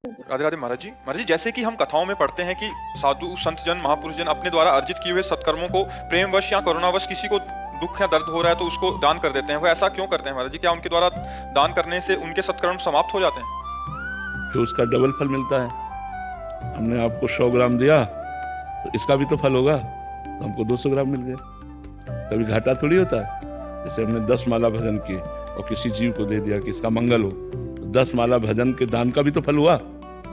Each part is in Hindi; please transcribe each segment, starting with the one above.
राधे राधे महाराज जी। महाराज जी, जैसे कि हम कथाओं में पढ़ते हैं कि साधु संत जन महापुरुष जन अपने द्वारा अर्जित किए हुए सत्कर्मों को प्रेमवश या करुणावश किसी को दुख या दर्द हो रहा है तो उसको दान कर देते हैं। वो ऐसा क्यों करते हैं महाराज जी? क्या उनके द्वारा दान करने से उनके सत्कर्म समाप्त हो जाते हैं? फिर उसका डबल फल मिलता है। हमने आपको 100 ग्राम दिया तो इसका भी तो फल होगा, तो हमको 200 ग्राम मिल गया। कभी घाटा थोड़ी होता है। जैसे हमने 10 माला भजन किए और किसी जीव को दे दिया कि इसका मंगल हो, तो 10 माला भजन के दान का भी तो फल हुआ,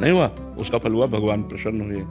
नहीं हुआ? उसका फल हुआ भगवान प्रसन्न हुए।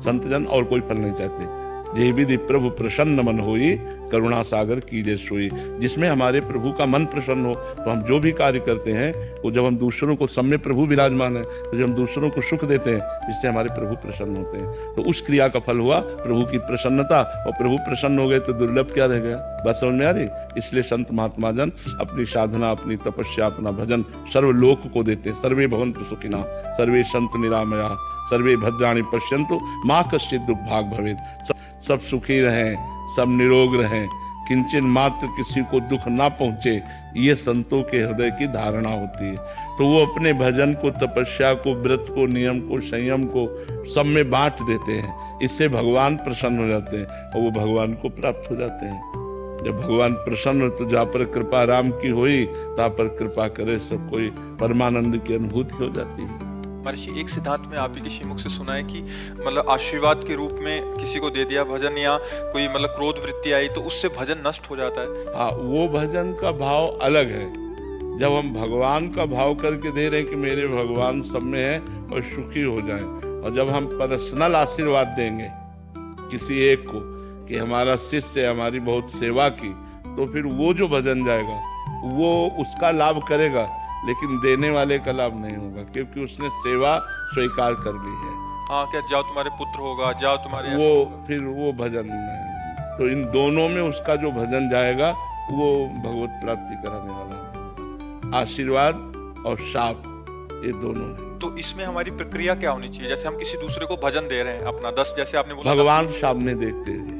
संत जन और कोई फल नहीं चाहते। जे विधि प्रभु प्रसन्न मन होई, करुणा सागर कीजे सोई। जिसमें हमारे प्रभु का मन प्रसन्न हो तो हम जो भी कार्य करते हैं वो, जब हम दूसरों को, सब में प्रभु विराजमान है, तो जब हम दूसरों को सुख देते हैं जिससे हमारे प्रभु प्रसन्न होते हैं, तो उस क्रिया का फल हुआ प्रभु की प्रसन्नता। और प्रभु प्रसन्न हो गए तो दुर्लभ क्या रह गया? बात समझ में आ रही? इसलिए संत महात्मा जन अपनी साधना, अपनी तपस्या, अपना भजन सर्वलोक को देते। सर्वे भवन्तु सुखिनः, सर्वे सन्तु निरामयाः, सर्वे भद्राणि पश्यन्तु मा कश्चित् दुर्भाग् भवेत्। सब सुखी रहें, सब निरोग रहें, किंचन मात्र किसी को दुख ना पहुंचे, ये संतों के हृदय की धारणा होती है। तो वो अपने भजन को, तपस्या को, व्रत को, नियम को, संयम को सब में बांट देते हैं। इससे भगवान प्रसन्न हो जाते हैं और वो भगवान को प्राप्त हो जाते हैं। जब भगवान प्रसन्न हो तो जा पर कृपा राम की होई, ता पर कृपा करे सब कोई। परमानंद की अनुभूति हो जाती है। महर्षि, एक सिद्धांत में आप ही के श्रीमुख से सुना है कि मतलब आशीर्वाद के रूप में किसी को दे दिया भजन, या कोई मतलब क्रोध वृत्ति आई तो उससे भजन नष्ट हो जाता है। हाँ, वो भजन का भाव अलग है। जब हम भगवान का भाव करके दे रहे हैं कि मेरे भगवान सब में है और सुखी हो जाएं, और जब हम पर्सनल आशीर्वाद देंगे किसी एक को कि हमारा शिष्य हमारी बहुत सेवा की, तो फिर वो जो भजन जाएगा वो उसका लाभ करेगा, लेकिन देने वाले का लाभ नहीं होगा, क्योंकि उसने सेवा स्वीकार कर ली है। हाँ, क्या जाओ तुम्हारे पुत्र होगा, जाओ तुम्हारे, वो फिर वो भजन नहीं। तो इन दोनों में उसका जो भजन जाएगा वो भगवत प्राप्ति कराने वाला है। आशीर्वाद और शाप, ये दोनों है। तो इसमें हमारी प्रक्रिया क्या होनी चाहिए? जैसे हम किसी दूसरे को भजन दे रहे हैं अपना 10, जैसे आपने बोला भगवान सामने देखते हैं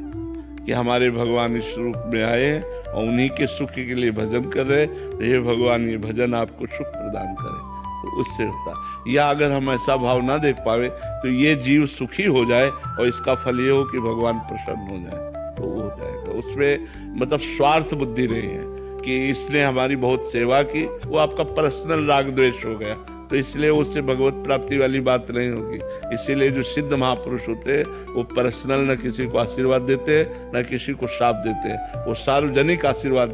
कि हमारे भगवान इस रूप में आए और उन्हीं के सुख के लिए भजन कर रहे, तो ये भगवान ये भजन आपको सुख प्रदान करे, तो उससे होता। या अगर हम ऐसा भाव ना देख पावे तो ये जीव सुखी हो जाए और इसका फल ये हो कि भगवान प्रसन्न हो जाए, तो वो हो जाएगा। उसमें मतलब स्वार्थ बुद्धि नहीं है कि इसने हमारी बहुत सेवा की, वो आपका पर्सनल राग द्वेष हो गया, तो इसलिए उससे भगवत प्राप्ति वाली बात नहीं होगी। इसीलिए जो सिद्ध महापुरुष होते हैं वो पर्सनल न किसी को आशीर्वाद देते हैं, न किसी को श्राप देते हैं, वो सार्वजनिक आशीर्वाद